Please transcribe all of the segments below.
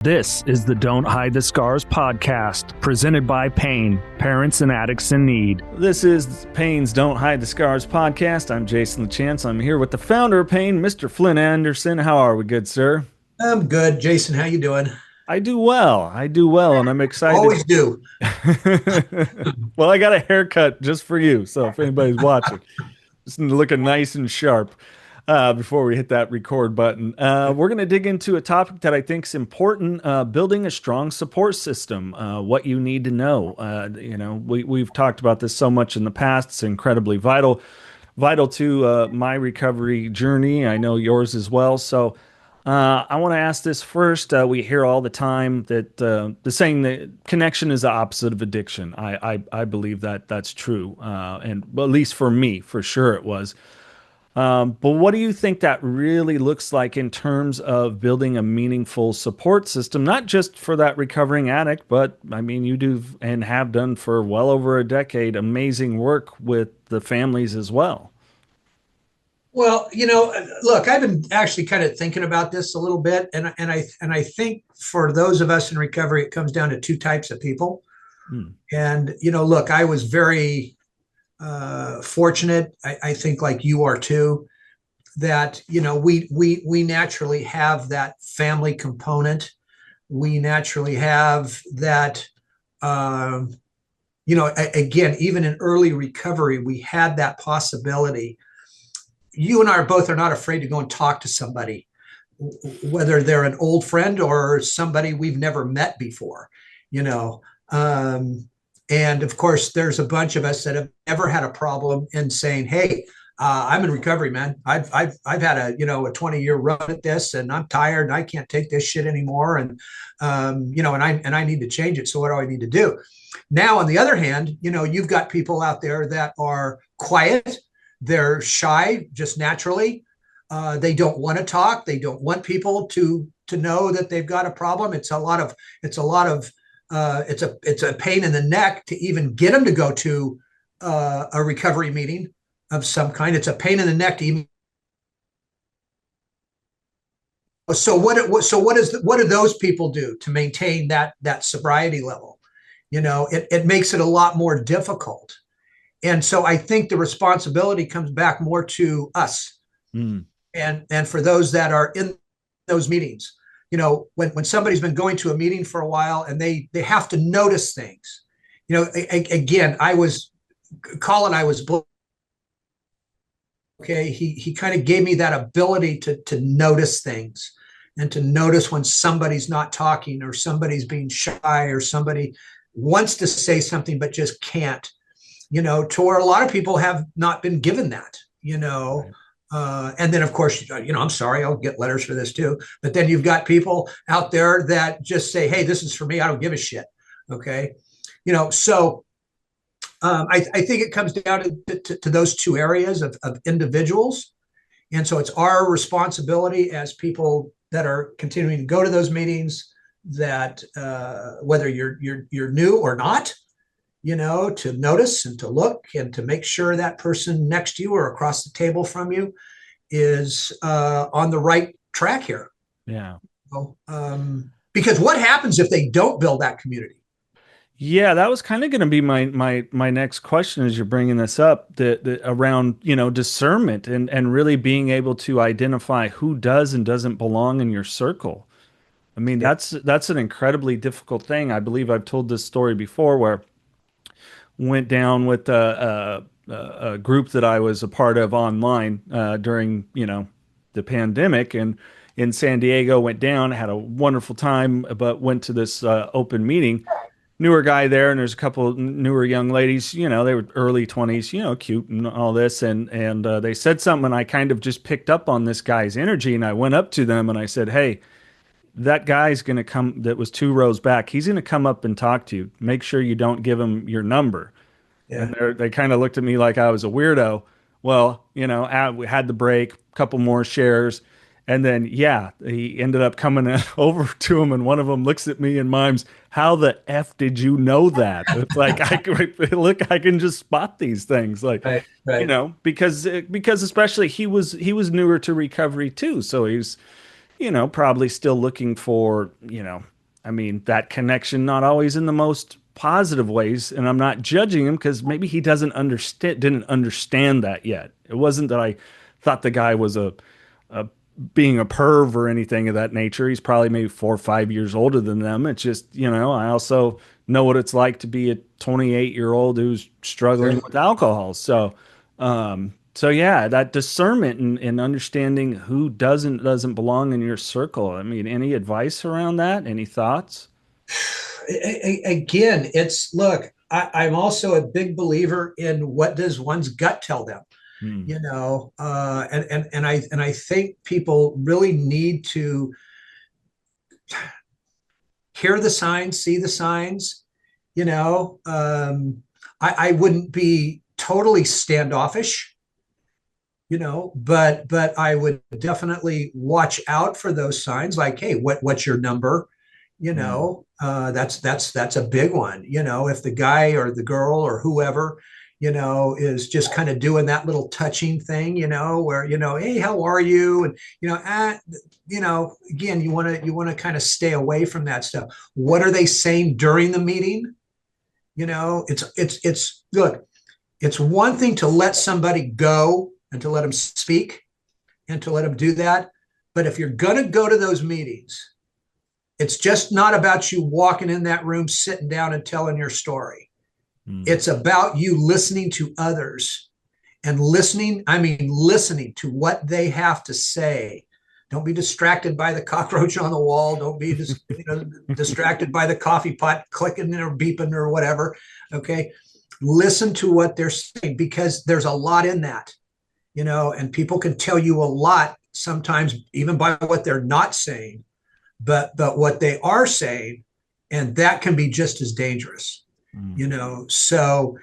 This is the Don't Hide the Scars podcast, presented by Pain, Parents and Addicts in Need. This is Pain's Don't Hide the Scars podcast. I'm Jason LaChance. I'm here with the founder of Pain, Mr. Flynn Anderson. How are we, good sir? I'm good. Jason, how you doing? I do well, and I'm excited. Always do. Well, I got a haircut just for you, so if anybody's watching, just looking nice and sharp. Before we hit that record button, we're going to dig into a topic that I think is important, building a strong support system, what you need to know. We've talked about this so much in the past. It's incredibly vital to my recovery journey. I know yours as well. So I want to ask this first. We hear all the time that the saying that connection is the opposite of addiction. I believe that that's true. And at least for me, for sure it was. But what do you think that really looks like in terms of building a meaningful support system, not just for that recovering addict, but I mean, you do and have done for well over a decade, amazing work with the families as well. Well, look, I've been actually kind of thinking about this a little bit, and I think for those of us in recovery, it comes down to two types of people. And look, I was very fortunate. I think like you are too, that we naturally have that family component. We naturally have that. Again, even in early recovery, we had that possibility. You and I both are not afraid to go and talk to somebody, whether they're an old friend or somebody we've never met before. And of course, there's a bunch of us that have never had a problem in saying, "Hey, I'm in recovery, man. I've had a 20-year run at this, and I'm tired, and I can't take this shit anymore, and and I need to change it. So what do I need to do?" Now, on the other hand, you've got people out there that are quiet, they're shy, just naturally. They don't want to talk. They don't want people to know that they've got a problem. It's a pain in the neck to even get them to go to a recovery meeting of some kind. It's a pain in the neck to even. So what do those people do to maintain that sobriety level? It makes it a lot more difficult. And so I think the responsibility comes back more to us. And for those that are in those meetings. When somebody's been going to a meeting for a while and they have to notice things, again, Colin, okay. He kind of gave me that ability to notice things and to notice when somebody's not talking or somebody's being shy or somebody wants to say something, but just can't, to where a lot of people have not been given that, Right. And then, of course, I'm sorry, I'll get letters for this too. But then you've got people out there that just say, "Hey, this is for me. I don't give a shit." Okay. So I think it comes down to those two areas of individuals. And so it's our responsibility as people that are continuing to go to those meetings that whether you're new or not, to notice and to look and to make sure that person next to you or across the table from you is on the right track here. Yeah. Because what happens if they don't build that community? Yeah, that was kind of going to be my next question as you're bringing this up, the around, discernment and really being able to identify who does and doesn't belong in your circle. I mean, that's an incredibly difficult thing. I believe I've told this story before where went down with a group that I was a part of online during, the pandemic, and in San Diego, went down, had a wonderful time, but went to this open meeting. Newer guy there, and there's a couple newer young ladies, they were early 20s, cute and all this. And they said something, and I kind of just picked up on this guy's energy, and I went up to them and I said, "Hey, that guy's going to come, that was 2 rows back. He's going to come up and talk to you. Make sure you don't give him your number." Yeah. And they kind of looked at me like I was a weirdo. Well, we had the break, a couple more shares. And then, he ended up coming over to him, and one of them looks at me and mimes, "How the F did you know that?" It's like, I can just spot these things. Like, Right. because especially he was newer to recovery too. So probably still looking for, I mean, that connection, not always in the most positive ways. And I'm not judging him because maybe he didn't understand that yet. It wasn't that I thought the guy was a being a perv or anything of that nature. He's probably maybe 4 or 5 years older than them. It's just, I also know what it's like to be a 28-year-old who's struggling Sure. with alcohol. So yeah, that discernment and understanding who doesn't belong in your circle. I mean, any advice around that? Any thoughts? Again, it's look. I'm also a big believer in what does one's gut tell them. Hmm. And I think people really need to hear the signs, see the signs. You know, I wouldn't be totally standoffish, but I would definitely watch out for those signs. Like, hey, what's your number? Hmm. That's a big one. If the guy or the girl or whoever, is just kind of doing that little touching thing, where hey, how are you? And again, you want to kind of stay away from that stuff. What are they saying during the meeting? It's look, it's one thing to let somebody go and to let them speak and to let them do that. But if you're going to go to those meetings, it's just not about you walking in that room, sitting down and telling your story. Hmm. It's about you listening to others and listening to what they have to say. Don't be distracted by the cockroach on the wall. Don't be distracted by the coffee pot clicking or beeping or whatever. Okay. Listen to what they're saying because there's a lot in that, and people can tell you a lot sometimes even by what they're not saying, but what they are saying, and that can be just as dangerous. Hmm. So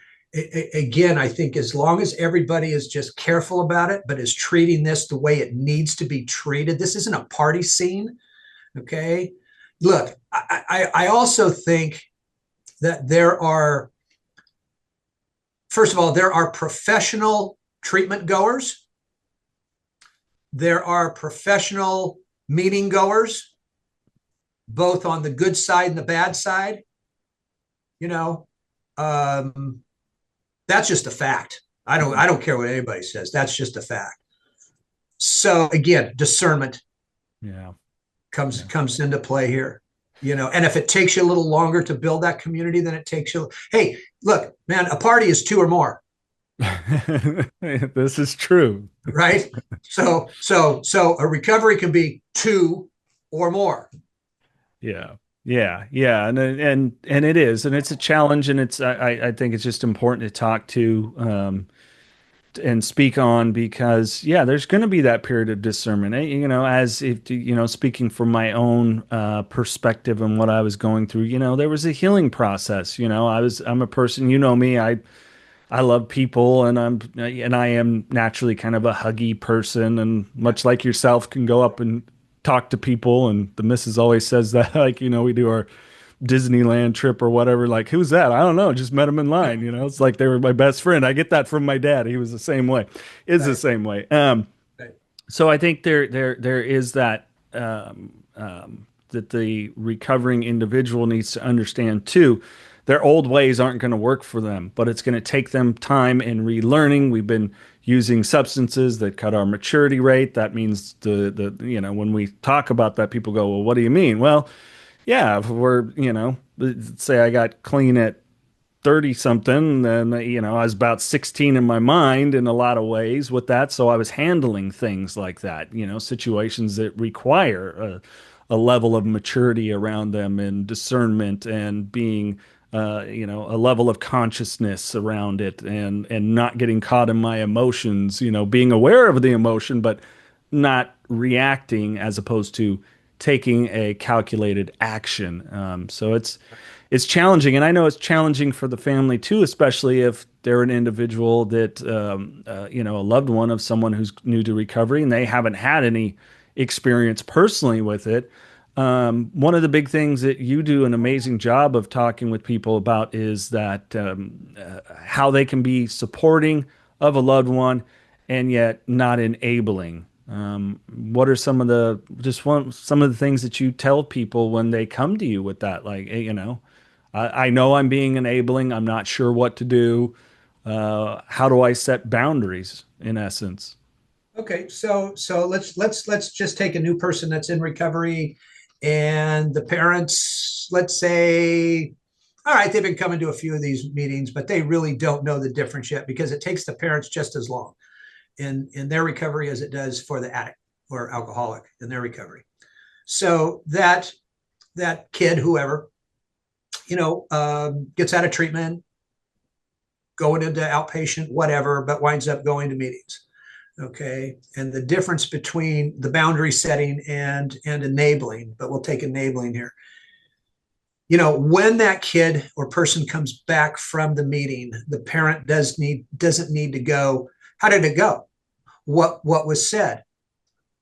again, I think as long as everybody is just careful about it, but is treating this the way it needs to be treated, this isn't a party scene. Okay. Look, I also think that first of all, there are professional treatment goers, there are professional meeting goers, both on the good side and the bad side. You know, um, that's just a fact. I don't care what anybody says. That's just a fact. So again, discernment Yeah. comes Yeah. comes into play here. And if it takes you a little longer to build that community than it takes you, hey, look, man, a party is two or more, This is true. right? So a recovery can be two or more. Yeah. Yeah. Yeah. And it is, and it's a challenge, and I think it's just important to talk to and speak on because yeah, there's going to be that period of discernment. As if speaking from my own perspective and what I was going through, there was a healing process. I'm a person, me, I love people, and I am naturally kind of a huggy person, and Yeah, much like yourself, can go up and talk to people. And the missus always says that, like, we do our Disneyland trip or whatever. Like, who's that? I don't know. Just met them in line. It's like they were my best friend. I get that from my dad. He was the same way. Is the right, same way. right. So I think there is that that the recovering individual needs to understand too. Their old ways aren't going to work for them, but it's going to take them time and relearning. We've been using substances that cut our maturity rate. That means when we talk about that, people go, "Well, what do you mean?" Well, yeah, if we're let's say I got clean at 30 something, and I was about 16 in my mind in a lot of ways with that, so I was handling things like that, situations that require a level of maturity around them and discernment and being a level of consciousness around it, and not getting caught in my emotions, being aware of the emotion but not reacting as opposed to taking a calculated action. So it's challenging, and I know it's challenging for the family too, especially if they're an individual that a loved one of someone who's new to recovery and they haven't had any experience personally with it. One of the big things that you do an amazing job of talking with people about is that how they can be supporting of a loved one and yet not enabling. What are some of the things that you tell people when they come to you with that? Like, hey, I know I'm being enabling. I'm not sure what to do. How do I set boundaries in essence? Okay, so let's just take a new person that's in recovery, and the parents, let's say, all right, they've been coming to a few of these meetings, but they really don't know the difference yet because it takes the parents just as long in their recovery as it does for the addict or alcoholic in their recovery. So that kid, whoever, gets out of treatment, going into outpatient, whatever, but winds up going to meetings. Okay. And the difference between the boundary setting and enabling, but we'll take enabling here. When that kid or person comes back from the meeting, the parent doesn't need to go, how did it go? What was said?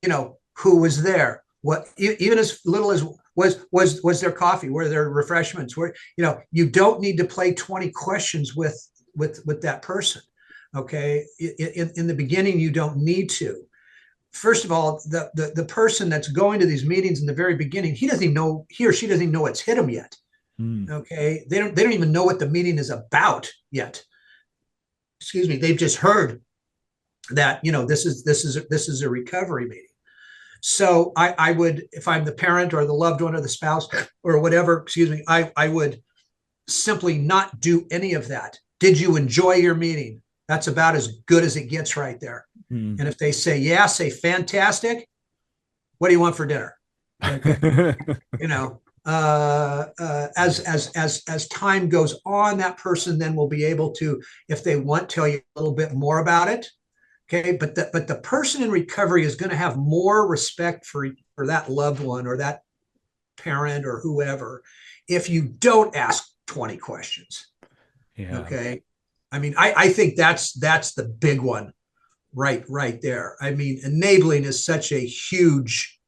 Who was there? What, even as little as was there coffee? Were there refreshments? You don't need to play 20 questions with that person. Okay. In the beginning, you don't need to. First of all, the person that's going to these meetings in the very beginning, he or she doesn't even know what's hit him yet. Mm. Okay. They don't even know what the meeting is about yet. Excuse me. They've just heard that, this is a recovery meeting. So I would, if I'm the parent or the loved one or the spouse or whatever, excuse me, I would simply not do any of that. Did you enjoy your meeting? That's about as good as it gets right there. Mm. And if they say, yeah, say fantastic. What do you want for dinner? Okay. As time goes on, that person then will be able to, if they want, tell you a little bit more about it. Okay. But the person in recovery is going to have more respect for that loved one or that parent or whoever if you don't ask 20 questions. Yeah. Okay. I mean, I think that's the big one right there. I mean, enabling is such a huge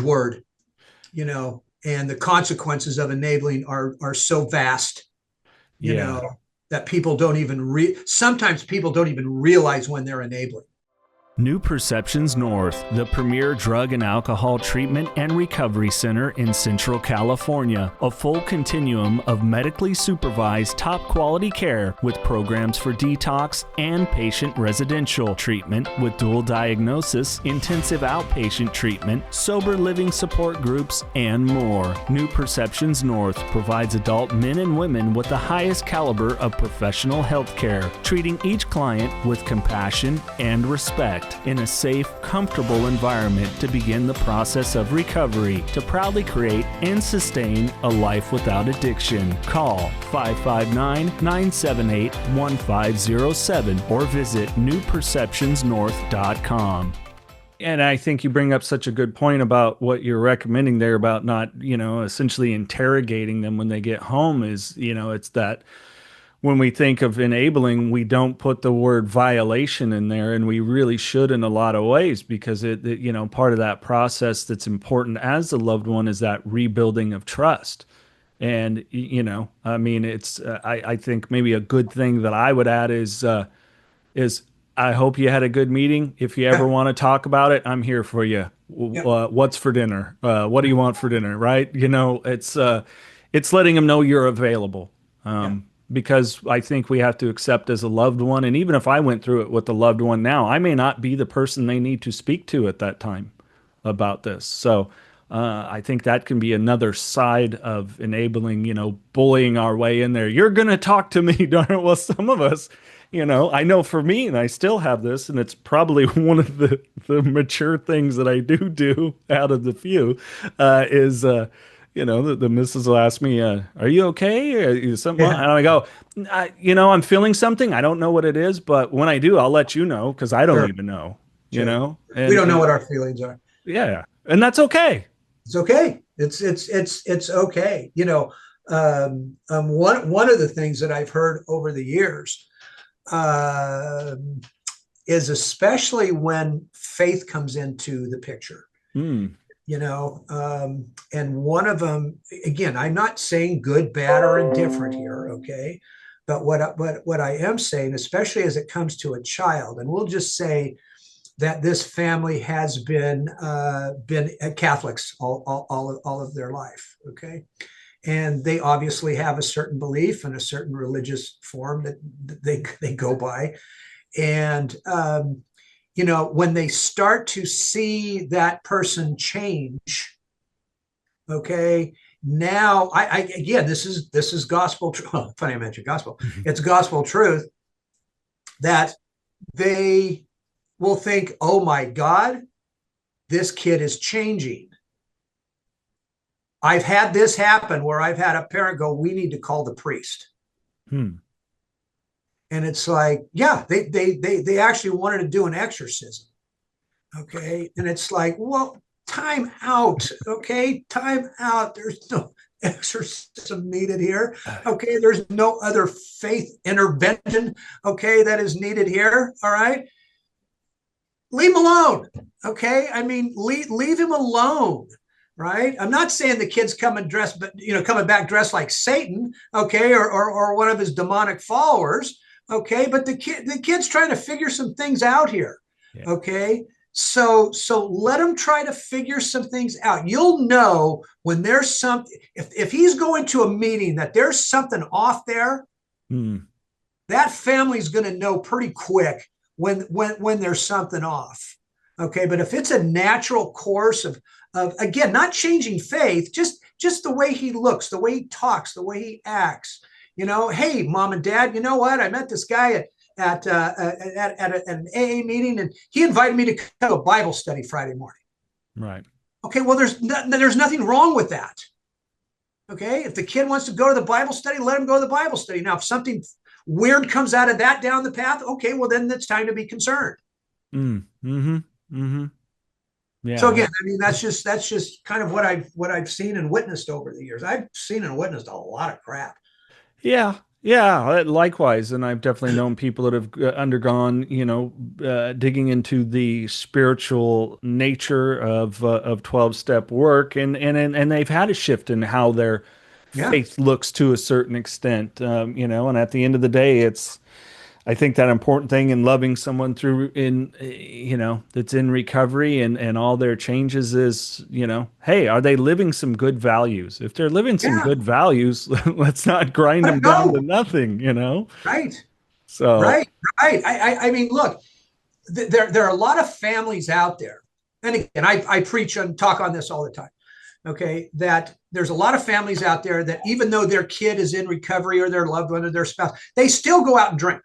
word, and the consequences of enabling are so vast, Yeah. that sometimes people don't even realize when they're enabling. New Perceptions North, the premier drug and alcohol treatment and recovery center in Central California. A full continuum of medically supervised, top quality care with programs for detox and patient residential treatment with dual diagnosis, intensive outpatient treatment, sober living support groups, and more. New Perceptions North provides adult men and women with the highest caliber of professional health care, treating each client with compassion and respect, in a safe, comfortable environment to begin the process of recovery to proudly create and sustain a life without addiction. Call 559-978-1507 or visit newperceptionsnorth.com. And I think you bring up such a good point about what you're recommending there about not, essentially interrogating them when they get home is, it's that when we think of enabling, we don't put the word violation in there, and we really should in a lot of ways because part of that process that's important as the loved one is that rebuilding of trust. And I mean, it's I think maybe a good thing that I would add is I hope you had a good meeting. If you ever Yeah. want to talk about it, I'm here for you. Yeah. What's for dinner? What do you want for dinner? Right? It's letting them know you're available. Yeah. Because I think we have to accept as a loved one, and even if I went through it with a loved one now, I may not be the person they need to speak to at that time about this. So I think that can be another side of enabling, bullying our way in there. You're going to talk to me, darn it. Well, some of us, I know for me, and I still have this, and it's probably one of the mature things that I do out of the few, is the missus will ask me, "Are you okay? Something?" Yeah. And I go, I'm feeling something. I don't know what it is, but when I do, I'll let you know because I don't Sure. even know. Sure. We And don't know what our feelings are. yeah, and that's okay. It's okay. It's okay. One of the things that I've heard over the years, uh, is especially when faith comes into the picture. Hmm. And one of them, again, I'm not saying good, bad, or indifferent here, okay? But what I am saying, especially as it comes to a child, and we'll just say that this family has been Catholics all of their life. Okay, and they obviously have a certain belief and a certain religious form that they go by, and when they start to see that person change, okay, now I again, this is gospel. Funny I mentioned gospel. It's gospel truth that they will think, oh my God, this kid is changing. I've had this happen where I've had a parent go, we need to call the priest. Hmm. And it's like, yeah, they actually wanted to do an exorcism. Okay. And it's like, well, time out. Okay. Time out. There's no exorcism needed here. Okay. There's no other faith intervention. Okay. That is needed here. All right. Leave him alone. Okay. I mean, leave him alone. Right. I'm not saying the kid's coming dressed, but coming back dressed like Satan. Okay. Or one of his demonic followers. Okay. But the kid's trying to figure some things out here. Yeah. Okay. So let him try to figure some things out. You'll know when there's something, if he's going to a meeting that there's something off there, that family's going to know pretty quick when there's something off. Okay. But if it's a natural course of again, not changing faith, just the way he looks, the way he talks, the way he acts, hey, mom and dad, you know what? I met this guy at an AA meeting, and he invited me to come to a Bible study Friday morning. Right. Okay. Well, there's nothing wrong with that. Okay. If the kid wants to go to the Bible study, let him go to the Bible study. Now, if something weird comes out of that down the path, okay, well, then it's time to be concerned. Mm-hmm. Yeah. So again, I mean, that's just kind of what I've seen and witnessed over the years. I've seen and witnessed a lot of crap. Yeah. Yeah, likewise. And I've definitely known people that have undergone, digging into the spiritual nature of 12-step work, and they've had a shift in how their faith looks to a certain extent. And at the end of the day, I think that important thing in loving someone that's in recovery and all their changes is, hey, are they living some good values? If they're living some good values, let's not grind them down to nothing, Right. So, right. I mean, look, there are a lot of families out there. And again, I preach and talk on this all the time. Okay. That there's a lot of families out there that even though their kid is in recovery or their loved one or their spouse, they still go out and drink.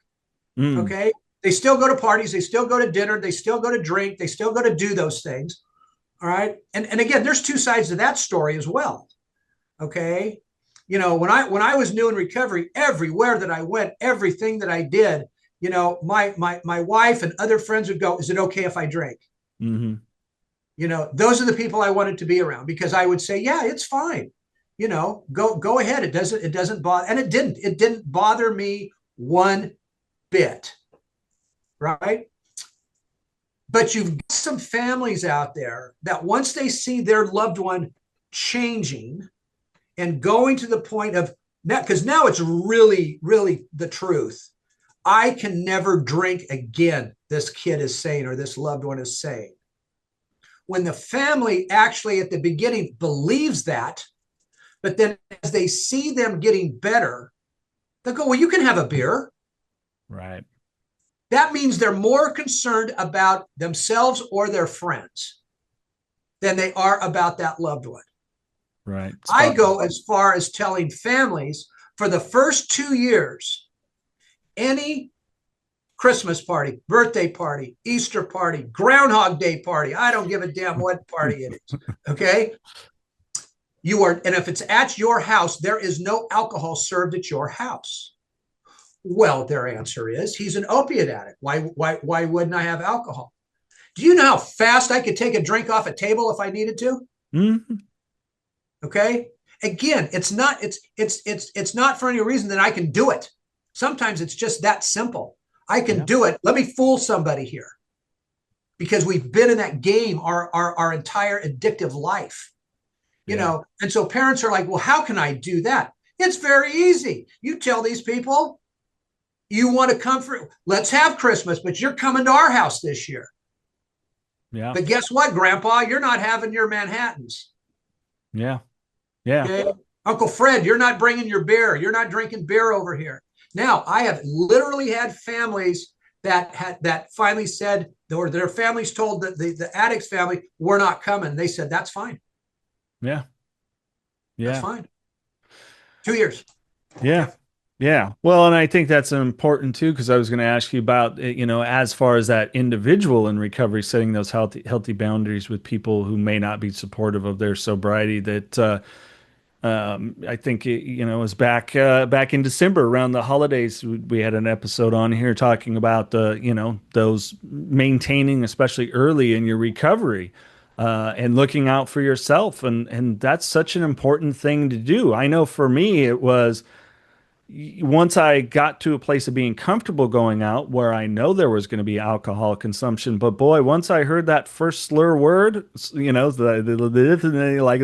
Okay. They still go to parties. They still go to dinner. They still go to drink. They still go to do those things. All right. And again, there's two sides to that story as well. Okay. When I was new in recovery, everywhere that I went, everything that I did, my wife and other friends would go, is it okay if I drink? Those are the people I wanted to be around, because I would say, yeah, it's fine. Go ahead. It doesn't bother. And it didn't bother me one bit, right? But you've got some families out there that once they see their loved one changing and going to the point of, because now it's really, really the truth. I can never drink again, this kid is saying, or this loved one is saying. When the family actually at the beginning believes that, but then as they see them getting better, they'll go, well, you can have a beer. Right. That means they're more concerned about themselves or their friends than they are about that loved one. Right. I go as far as telling families, for the first 2 years, any Christmas party, birthday party, Easter party, Groundhog Day party, I don't give a damn what party it is. Okay. And if it's at your house, there is no alcohol served at your house. Well, their answer is, he's an opiate addict. Why wouldn't I have alcohol? Do you know how fast I could take a drink off a table if I needed to? Okay. Again, it's not for any reason that I can do it. Sometimes it's just that simple. I can do it. Let me fool somebody here, because we've been in that game our entire addictive life, and so parents are like, well, how can I do that? It's very easy. You tell these people, you want to come for, let's have Christmas, but you're coming to our house this year. Yeah. But guess what, Grandpa? You're not having your Manhattans. Yeah. Yeah. Okay. Uncle Fred, you're not bringing your beer. You're not drinking beer over here. Now, I have literally had families that finally said, or their families told the addicts family, we're not coming. They said, that's fine. Yeah. That's Yeah. fine. 2 years. Yeah. Yep. Yeah. Well, and I think that's important too, because I was going to ask you about, as far as that individual in recovery, setting those healthy boundaries with people who may not be supportive of their sobriety. That I think it was back in December around the holidays. We had an episode on here talking about those maintaining, especially early in your recovery, and looking out for yourself, and that's such an important thing to do. I know for me it was once I got to a place of being comfortable going out where I know there was going to be alcohol consumption, but boy, once I heard that first slur word, the like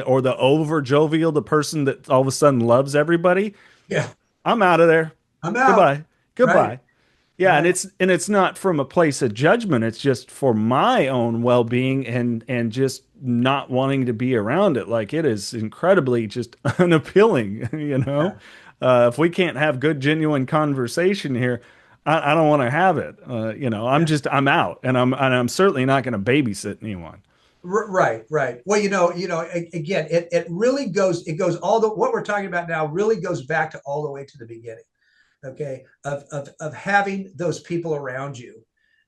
or the over jovial, the person that all of a sudden loves everybody, Yeah. I'm out of there. I'm out. Goodbye. Right. Goodbye. Yeah, and Right. it's not from a place of judgment. It's just for my own well-being and just not wanting to be around it. Like it is incredibly just unappealing, you know. Yeah. If we can't have good, genuine conversation here, I don't want to have it. Yeah. I'm out, and I'm certainly not going to babysit anyone. Right, right. Well, again, it really goes all the what we're talking about now really goes back to all the way to the beginning. Okay, of having those people around you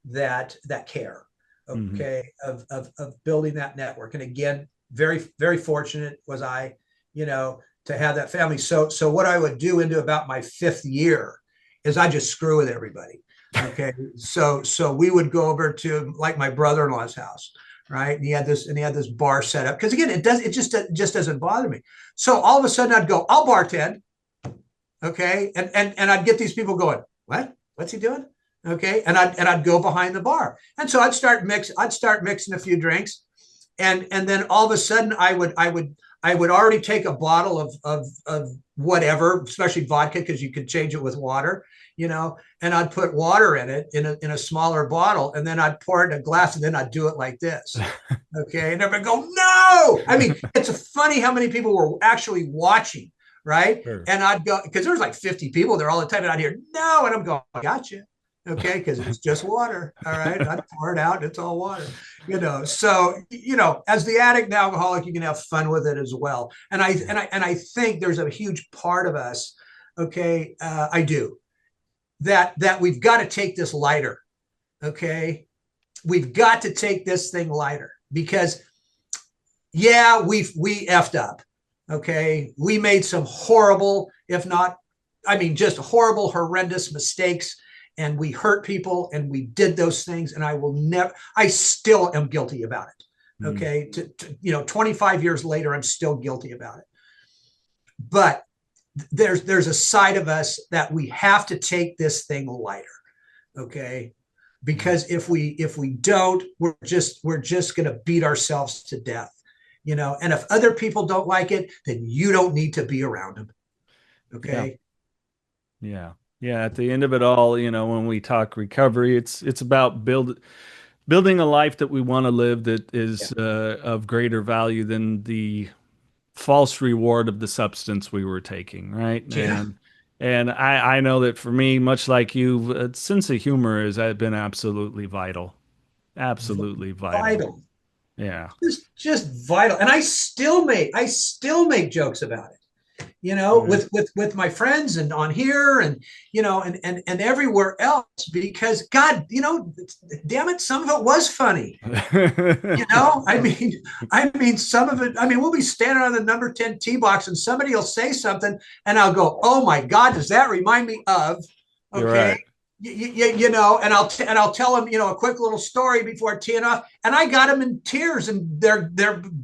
that care. Hmm. Okay, of building that network. And again, very very fortunate was I, to have that family. So what I would do into about my fifth year is I just screw with everybody. Okay, so we would go over to like my brother-in-law's house, right? And he had this bar set up because again, it just doesn't bother me. So all of a sudden I'd go, I'll bartend. Okay, and I'd get these people going, what's he doing? Okay, and I'd go behind the bar, and so I'd start mixing a few drinks, and then all of a sudden I would already take a bottle of whatever, especially vodka, because you could change it with water, and I'd put water in it in a smaller bottle, and then I'd pour it in a glass, and then I'd do it like this. Okay, and everybody go, no. I mean, it's funny how many people were actually watching, right? Sure. And I'd go because there's like 50 people there all the time, and I'd hear no, and I'm going, gotcha. Okay, because it's just water. All right, I'd pour it out. It's all water. So as the addict and alcoholic, you can have fun with it as well. And I think there's a huge part of us. Okay, I do that we've got to take this lighter. Okay, we've got to take this thing lighter because yeah, we effed up. Okay, we made some horrible, if not, I mean, just horrible, horrendous mistakes, and we hurt people, and we did those things, and I still am guilty about it. Mm. Okay, 25 years later, I'm still guilty about it. But there's a side of us that we have to take this thing lighter. Okay, Yeah. because if we don't, we're just going to beat ourselves to death. And if other people don't like it, then you don't need to be around them. Yeah. Okay. Yeah. Yeah. At the end of it all, when we talk recovery, it's about building a life that we want to live that Yeah. is of greater value than the false reward of the substance we were taking, right? Yeah. And I know that for me, much like you, sense of humor has been absolutely vital, absolutely vital. Vital. Yeah. Just vital. And I still make jokes about it. Right. With my friends and on here and and everywhere else because God, damn it, some of it was funny. I mean, some of it. I mean, we'll be standing on the number 10 tee box, and somebody will say something, and I'll go, "Oh my God, does that remind me of?" You're Okay, right. and I'll tell them, a quick little story before teeing off, and I got them in tears, and they're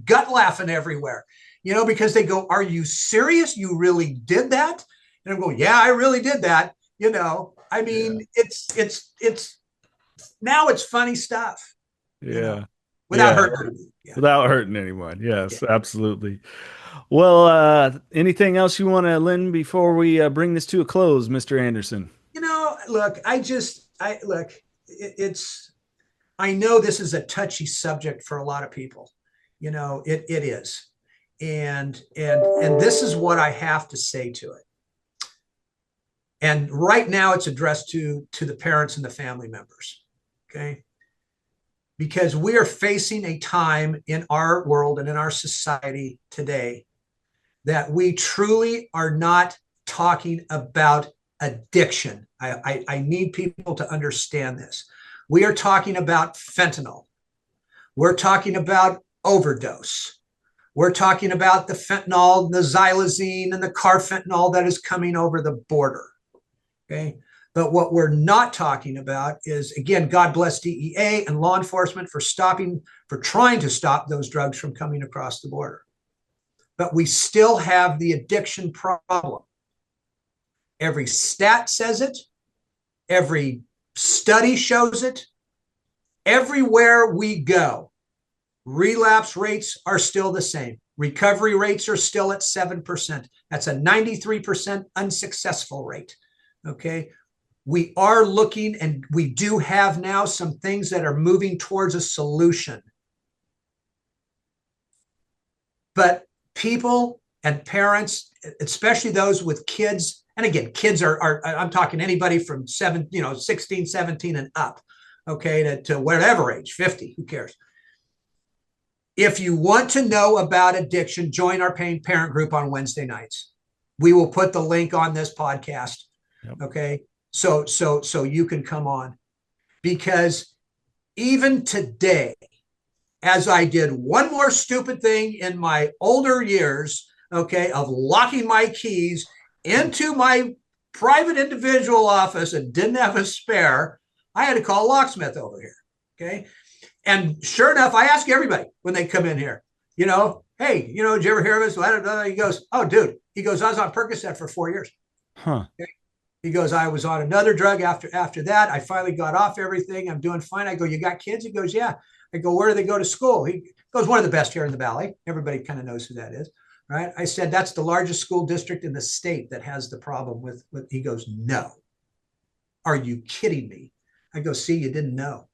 gut laughing everywhere, because they go, "Are you serious? You really did that?" And I'm going, "Yeah, I really did that." I Yeah. mean, it's now it's funny stuff, you know Yeah. without Yeah. hurting them. Yeah. Without hurting anyone. Yeah. Yes, absolutely. Well, anything else you want to, Lynn, before we bring this to a close, Mr. Anderson? Look, I just, I look, it's, I know this is a touchy subject for a lot of people. It is. And this is what I have to say to it. And right now it's addressed to the parents and the family members. Okay. Because we are facing a time in our world and in our society today that we truly are not talking about addiction. I need people to understand this. We are talking about fentanyl. We're talking about overdose. We're talking about the fentanyl, the xylazine, and the carfentanil that is coming over the border. Okay. But what we're not talking about is, again, God bless DEA and law enforcement for trying to stop those drugs from coming across the border. But we still have the addiction problem. Every stat says it. Every study shows it. Everywhere we go, relapse rates are still the same. Recovery rates are still at 7%. That's a 93% unsuccessful rate. Okay. We are looking, and we do have now some things that are moving towards a solution. But people and parents, especially those with kids, and again, kids are I'm talking anybody from 16, 17 and up, okay, to whatever age, 50, who cares? If you want to know about addiction, join our Pain Parent group on Wednesday nights. We will put the link on this podcast. Yep. Okay. So you can come on, because even today, as I did one more stupid thing in my older years, okay, of locking my keys into my private individual office and didn't have a spare, I had to call a locksmith over here. Okay. And sure enough, I ask everybody when they come in here, hey, did you ever hear of this? He goes, oh, dude. He goes, I was on Percocet for 4 years. Huh. Okay? He goes, I was on another drug after that. I finally got off everything. I'm doing fine. I go, you got kids? He goes, yeah. I go, where do they go to school? He goes, one of the best here in the Valley. Everybody kind of knows who that is, right? I said, that's the largest school district in the state that has the problem with. He goes, no. Are you kidding me? I go, see, you didn't know.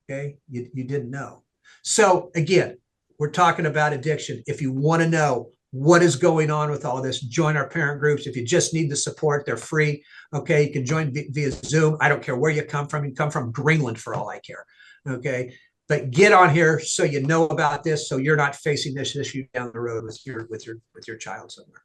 Okay, you didn't know. So again, we're talking about addiction. If you want to know what is going on with all this, join our parent groups. If you just need the support, they're free. Okay, you can join via Zoom. I don't care where you come from. You can come from Greenland for all I care. Okay, but get on here so you know about this, so you're not facing this issue down the road with your child somewhere.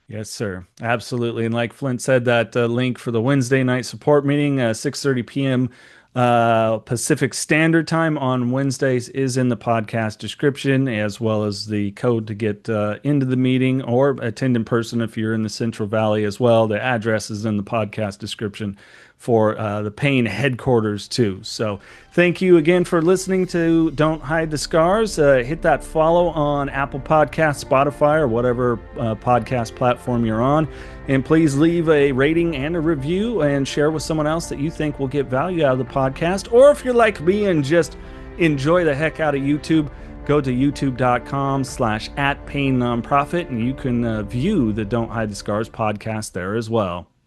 Yes, sir. Absolutely. And like Flint said, that link for the Wednesday night support meeting, 6:30 p.m. Pacific Standard Time on Wednesdays is in the podcast description, as well as the code to get into the meeting or attend in person if you're in the Central Valley as well. The address is in the podcast description for the Pain headquarters too. So thank you again for listening to Don't Hide the Scars. Hit that follow on Apple Podcasts, Spotify, or whatever podcast platform you're on. And please leave a rating and a review and share with someone else that you think will get value out of the podcast. Or if you're like me and just enjoy the heck out of YouTube, go to youtube.com/@PainNonprofit and you can view the Don't Hide the Scars podcast there as well.